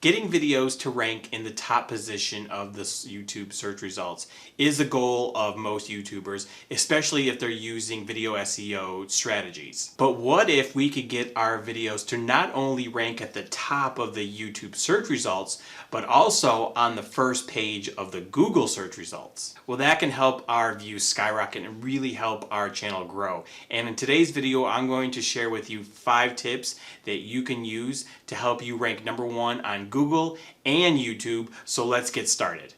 Getting videos to rank in the top position of the YouTube search results is the goal of most YouTubers, especially if they're using video SEO strategies. But what if we could get our videos to not only rank at the top of the YouTube search results, but also on the first page of the Google search results? Well, that can help our views skyrocket and really help our channel grow. And in today's video, I'm going to share with you 5 tips that you can use to help you rank #1 on Google and YouTube. So let's get started.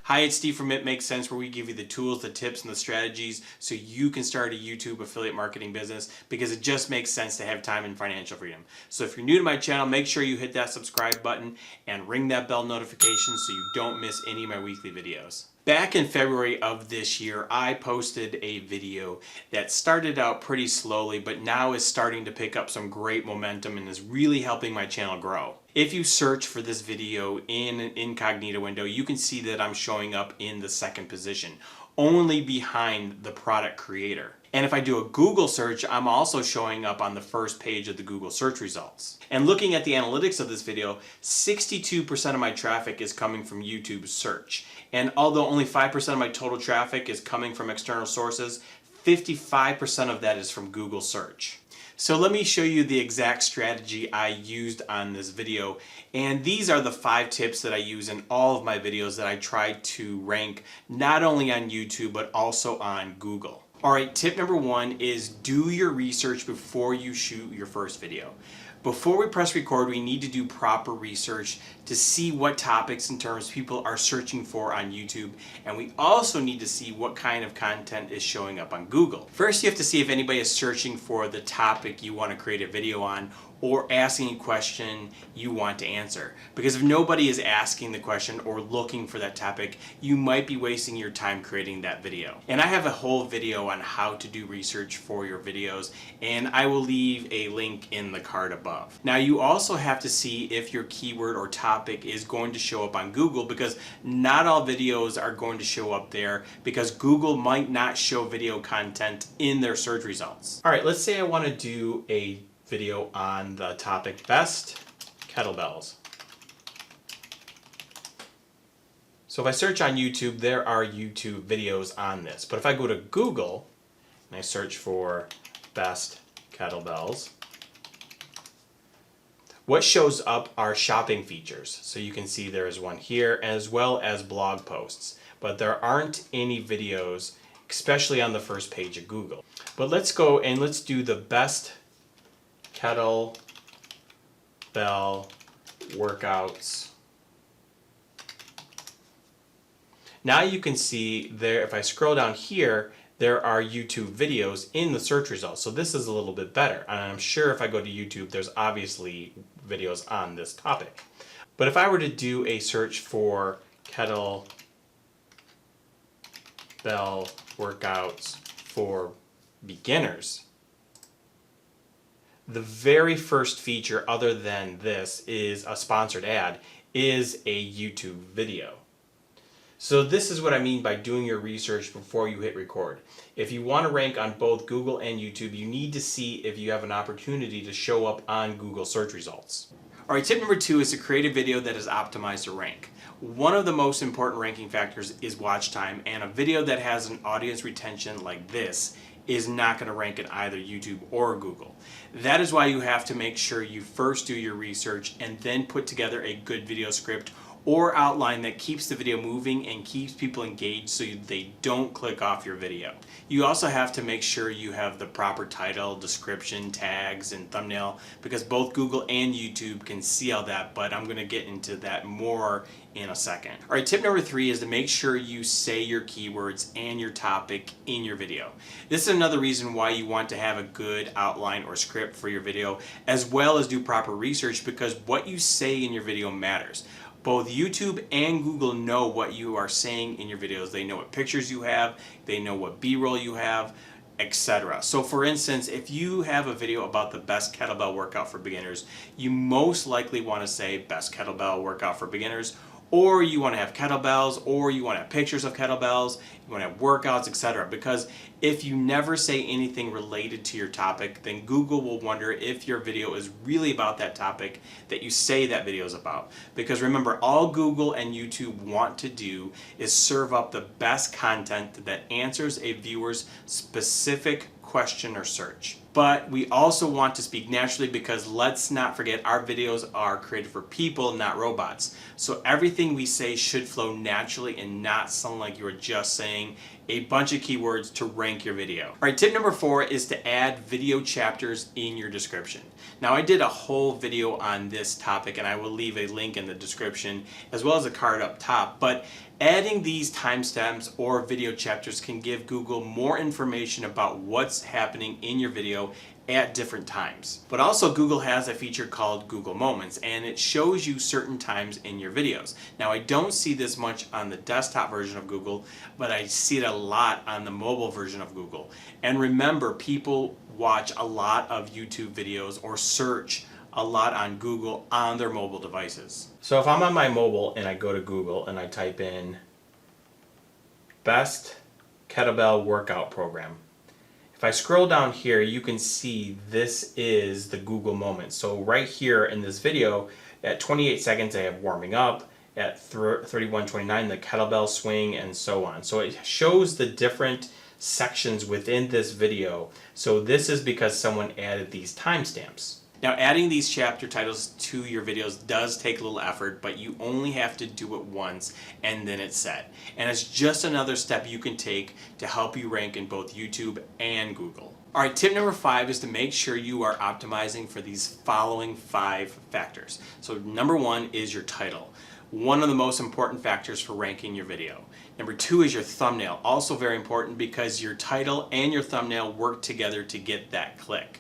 Hi, it's Steve from It Makes Sense, where we give you the tools, the tips, and the strategies so you can start a YouTube affiliate marketing business, because it just makes sense to have time and financial freedom. So if you're new to my channel, make sure you hit that subscribe button and ring that bell notification so you don't miss any of my weekly videos. Back in February of this year, I posted a video that started out pretty slowly, but now is starting to pick up some great momentum and is really helping my channel grow. If you search for this video in an incognito window, you can see that I'm showing up in the 2nd position, only behind the product creator. And if I do a Google search, I'm also showing up on the first page of the Google search results. And looking at the analytics of this video, 62% of my traffic is coming from YouTube search. And although only 5% of my total traffic is coming from external sources, 55% of that is from Google search. So let me show you the exact strategy I used on this video. And these are the 5 tips that I use in all of my videos that I try to rank not only on YouTube, but also on Google. Alright, tip #1 is do your research before you shoot your first video. Before we press record, we need to do proper research to see what topics and terms people are searching for on YouTube, and we also need to see what kind of content is showing up on Google. First, you have to see if anybody is searching for the topic you want to create a video on, or asking a question you want to answer. Because if nobody is asking the question or looking for that topic, you might be wasting your time creating that video. And I have a whole video on how to do research for your videos, and I will leave a link in the card above. Now, you also have to see if your keyword or topic is going to show up on Google, because not all videos are going to show up there, because Google might not show video content in their search results. All right, let's say I want to do a video on the topic best kettlebells. So if I search on YouTube, there are YouTube videos on this. But if I go to Google and I search for best kettlebells, what shows up are shopping features. So you can see there is one here, as well as blog posts. But there aren't any videos, especially on the first page of Google. But let's go and let's do the best kettlebell workouts. Now you can see there, if I scroll down here, there are YouTube videos in the search results. So this is a little bit better. And I'm sure if I go to YouTube, there's obviously videos on this topic. But if I were to do a search for kettlebell workouts for beginners, the very first feature, other than this is a sponsored ad, is a YouTube video. So this is what I mean by doing your research before you hit record. If you want to rank on both Google and YouTube, you need to see if you have an opportunity to show up on Google search results. Alright, tip #2 is to create a video that is optimized to rank. One of the most important ranking factors is watch time, and a video that has an audience retention like this is not going to rank in either YouTube or Google. That is why you have to make sure you first do your research and then put together a good video script or outline that keeps the video moving and keeps people engaged so they don't click off your video. You also have to make sure you have the proper title, description, tags, and thumbnail, because both Google and YouTube can see all that, but I'm going to get into that more in a second. Alright, tip #3 is to make sure you say your keywords and your topic in your video. This is another reason why you want to have a good outline or script for your video, as well as do proper research, because what you say in your video matters. Both YouTube and Google know what you are saying in your videos. They know what pictures you have, they know what B-roll you have, etc. So for instance, if you have a video about the best kettlebell workout for beginners, you most likely want to say best kettlebell workout for beginners, or you want to have kettlebells, or you want to have pictures of kettlebells, you want to have workouts, etc. Because if you never say anything related to your topic, then Google will wonder if your video is really about that topic that you say that video is about. Because remember, all Google and YouTube want to do is serve up the best content that answers a viewer's specific question or search. But we also want to speak naturally, because let's not forget, our videos are created for people, not robots. So everything we say should flow naturally and not sound like you're just saying a bunch of keywords to rank your video. All right, tip number 4 is to add video chapters in your description. Now, I did a whole video on this topic, and I will leave a link in the description as well as a card up top, but adding these timestamps or video chapters can give Google more information about what's happening in your video at different times. But also, Google has a feature called Google Moments, and it shows you certain times in your videos. Now, I don't see this much on the desktop version of Google, but I see it a lot on the mobile version of Google. And remember, people watch a lot of YouTube videos or search a lot on Google on their mobile devices. So if I'm on my mobile and I go to Google and I type in best kettlebell workout program, if I scroll down here, you can see this is the Google moment. So right here in this video, at 28 seconds I have warming up, at 31:29 the kettlebell swing, and so on. So it shows the different sections within this video. So this is because someone added these timestamps. Now, adding these chapter titles to your videos does take a little effort, but you only have to do it once and then it's set. And it's just another step you can take to help you rank in both YouTube and Google. All right, tip number 5 is to make sure you are optimizing for these following 5 factors. So number 1 is your title. One of the most important factors for ranking your video. Number 2 is your thumbnail. Also very important, because your title and your thumbnail work together to get that click.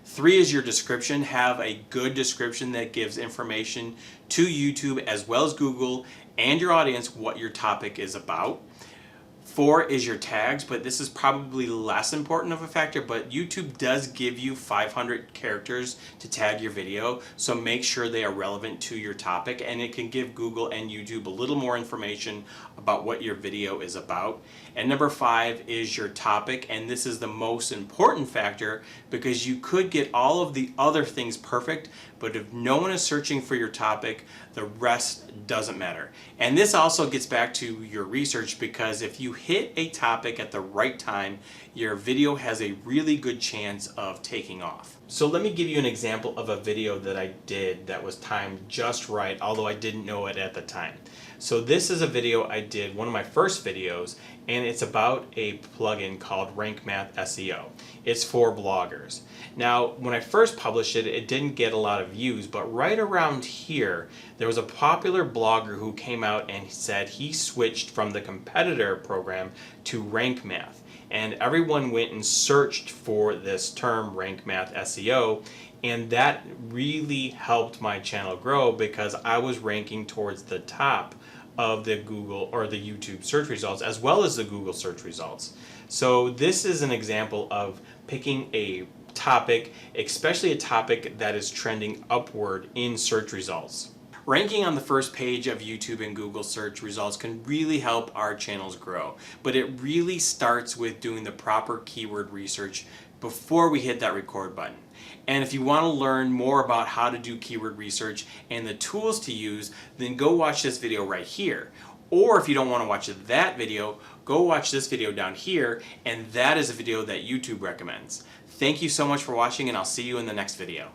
3 is your description. Have a good description that gives information to YouTube as well as Google and your audience what your topic is about. 4 is your tags, but this is probably less important of a factor, but YouTube does give you 500 characters to tag your video, so make sure they are relevant to your topic, and it can give Google and YouTube a little more information about what your video is about. And number 5 is your topic, and this is the most important factor, because you could get all of the other things perfect, but if no one is searching for your topic, the rest doesn't matter. And this also gets back to your research, because if you hit a topic at the right time, your video has a really good chance of taking off. So let me give you an example of a video that I did that was timed just right, although I didn't know it at the time. So this is a video I did, one of my first videos, and it's about a plugin called Rank Math SEO. It's for bloggers. Now, when I first published it, it didn't get a lot of views, but right around here, there was a popular blogger who came out and said he switched from the competitor program to Rank Math. And everyone went and searched for this term, Rank Math SEO, and that really helped my channel grow, because I was ranking towards the top of the Google or the YouTube search results as well as the Google search results. So this is an example of picking a topic, especially a topic that is trending upward in search results. Ranking on the first page of YouTube and Google search results can really help our channels grow, but it really starts with doing the proper keyword research before we hit that record button. And if you want to learn more about how to do keyword research and the tools to use, then go watch this video right here. Or if you don't want to watch that video, go watch this video down here, and that is a video that YouTube recommends. Thank you so much for watching, and I'll see you in the next video.